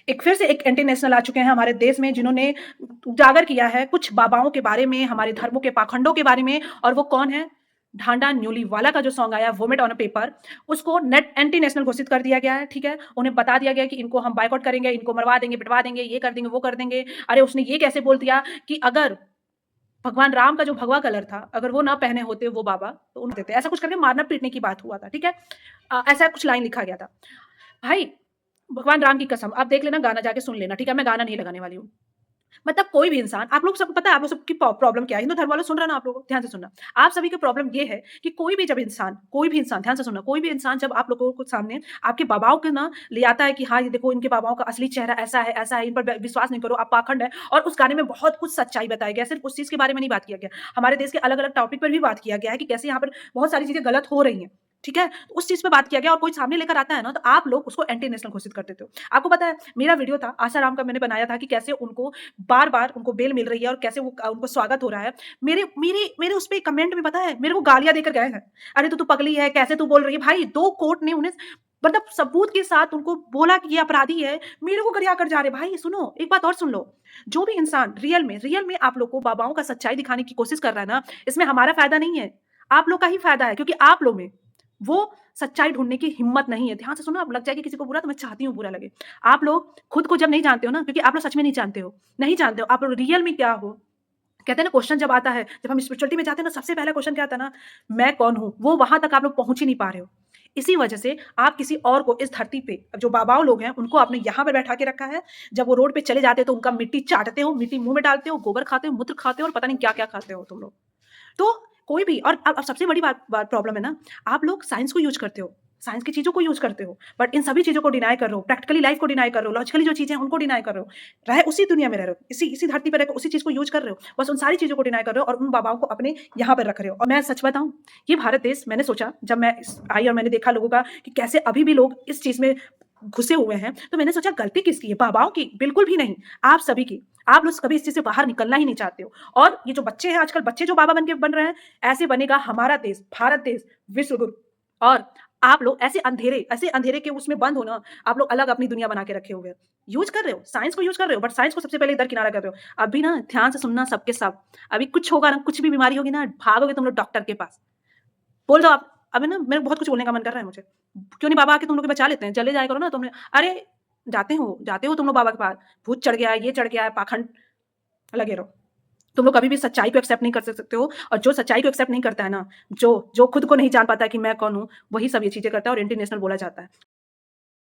एक फिर से एक एंटी नेशनल आ चुके हैं हमारे देश में जिन्होंने उजागर किया है कुछ बाबाओं के बारे में, हमारे धर्मों के पाखंडों के बारे में। और वो कौन है? ढांडा न्यूली वाला का जो सॉन्ग आया वोमिट ऑन अ पेपर, उसको नेट एंटी नेशनल घोषित कर दिया गया है। ठीक है, उन्हें बता दिया गया कि इनको हम बायकॉट करेंगे, इनको मरवा देंगे, पिटवा देंगे, ये कर देंगे, वो कर देंगे। अरे उसने ये कैसे बोल दिया कि अगर भगवान राम का जो भगवा कलर था, अगर वो ना पहने होते वो बाबा, तो उन्हें देते। ऐसा कुछ करके मारना पीटने की बात हुआ था। ठीक है, ऐसा कुछ लाइन लिखा गया था। भाई, भगवान राम की कसम, आप देख लेना, गाना जाके सुन लेना। ठीक है, मैं गाना नहीं लगाने वाली हूँ। मतलब कोई भी इंसान, आप लोग सबको पता है आप लोग सबकी प्रॉब्लम क्या है? हिंदू धर्म वालों, सुन रहे हो ना आप लोग, ध्यान से सुनना। आप सभी की प्रॉब्लम ये है कि कोई भी इंसान, ध्यान से सुनना, कोई भी इंसान जब आप लोगों को सामने आपके बाबाओं के ना ले आता है कि हाँ, ये देखो इनके बाबाओं का असली चेहरा ऐसा है, इन पर विश्वास नहीं करो, आप पाखंड है। और उस गाने में बहुत कुछ सच्चाई बताया गया, सिर्फ उस चीज़ के बारे में नहीं बात किया गया। हमारे देश के अलग-अलग टॉपिक पर भी बात किया गया है कि कैसे यहाँ पर बहुत सारी चीज़ें गलत हो रही हैं। ठीक है? तो उस चीज़ पे बात किया गया और कोई सामने लेकर आता है ना, तो आप लोग उसको एंटी नेशनल घोषित कर देते हो। आपको पता है, मेरा वीडियो था, आसाराम का मैंने बनाया था कि कैसे उनको बार-बार उनको बेल मिल रही है और कैसे वो उनको स्वागत हो रहा है। मेरे मेरे मेरे उस पे कमेंट में पता है, मेरे को गालियाँ देकर गए हैं। "अरे! तू पगली है, कैसे तू बोल रही है?" भाई 2 कोर्ट ने उन्हें मतलब सबूत के साथ उनको बोला कि ये अपराधी है, मेरे को गरिया कर जा रहे हैं। भाई सुनो, एक बात और सुन लो, जो भी इंसान रियल में आप लोग को बाबाओं का सच्चाई दिखाने की कोशिश कर रहा है ना, इसमें हमारा फ़ायदा नहीं है, आप लोग का ही फ़ायदा है क्योंकि आप लोग में वो सच्चाई ढूँढने की हिम्मत नहीं है। ध्यान से सुनो, अब लग जाएगी किसी को बुरा तो मैं चाहती हूँ बुरा लगे। आप लोग खुद को जब नहीं जानते हो ना, क्योंकि आप लोग सच में नहीं जानते हो आप लोग रियल में क्या हो। कहते हैं ना, क्वेश्चन जब आता है, जब हम स्पिरिचुअलिटी में जाते हैं ना, सबसे पहला क्वेश्चन क्या आता है ना, मैं कौन हूँ? वो वहाँ तक आप लोग पहुँच ही नहीं पा रहे हो। इसी वजह से आप किसी और को इस धरती पे जो बाबाओं लोग हैं, उनको आपने यहाँ पे बैठा के रखा है। जब वो रोड पे चले जाते हो तो उनका मिट्टी चाटते हो, मिट्टी मुँह में डालते हो, गोबर खाते हो, मूत्र खाते हो और पता नहीं क्या-क्या खाते हो तुम लोग। तो कोई भी, और अब सबसे बड़ी बात बात प्रॉब्लम है ना, आप लोग साइंस को यूज़ करते हो, साइंस की चीज़ों को यूज़ करते हो, बट इन सभी चीज़ों को डिनाय कर रहे हो, प्रैक्टिकली लाइफ़ को डिनाय कर रहे हो, लॉजिकली जो चीज़ें हैं उनको डिनाय कर रहे हो। रहे उसी दुनिया में रह रहे हो, इसी इसी धरती पे रहकर उसी चीज़ को यूज़ कर रहे हो, बस उन सारी चीज़ों को डिनाय कर रहे हो और उन बाबाओं को अपने यहाँ पर रख रहे हो। और मैं सच बताऊँ, ये भारत देश, मैंने सोचा जब मैं आई और मैंने देखा लोगों का कि कैसे अभी भी लोग इस चीज़ में घुसे हुए हैं, तो मैंने सोचा गलती किसकी है? बाबाओं की? बिल्कुल भी नहीं, आप सभी की। आप लोग कभी इस चीज़ से बाहर निकलना ही नहीं चाहते हो। और ये जो बच्चे हैं आजकल, बच्चे जो बाबा बन रहे हैं, ऐसे बनेगा हमारा देश, भारत देश, विश्व गुरु। और आप लोग ऐसे अंधेरे के उसमें बंद हो ना, आप लोग अलग अपनी दुनिया बना के रखे हुए हो। यूज़ कर रहे हो, साइंस को यूज़ कर रहे हो, बट साइंस को सबसे पहले दरकिनारा कर रहे हो। अभी ना ध्यान से सुनना सबके सब, अभी कुछ होगा ना, कुछ भी बीमारी होगी ना, भागोगे तुम लोग डॉक्टर के पास। बोल दो आप, अभी ना मेरे को बहुत कुछ बोलने का मन कर रहा है मुझे। क्यों नहीं बाबा आके तुम लोग को बचा लेते हैं, चले जाया करो ना तुमने। अरे! जाते हो तुम लोग बाबा के पास, भूत चढ़ गया है, ये चढ़ गया है, पाखंड लगे रहो। तुम लोग कभी भी सच्चाई को एक्सेप्ट नहीं कर सकते हो, और जो सच्चाई को एक्सेप्ट नहीं करता है ना, जो जो खुद को नहीं जान पाता है कि मैं कौन हूँ, वही सब ये चीज़ें करता है और एंटी नेशनल बोला जाता है।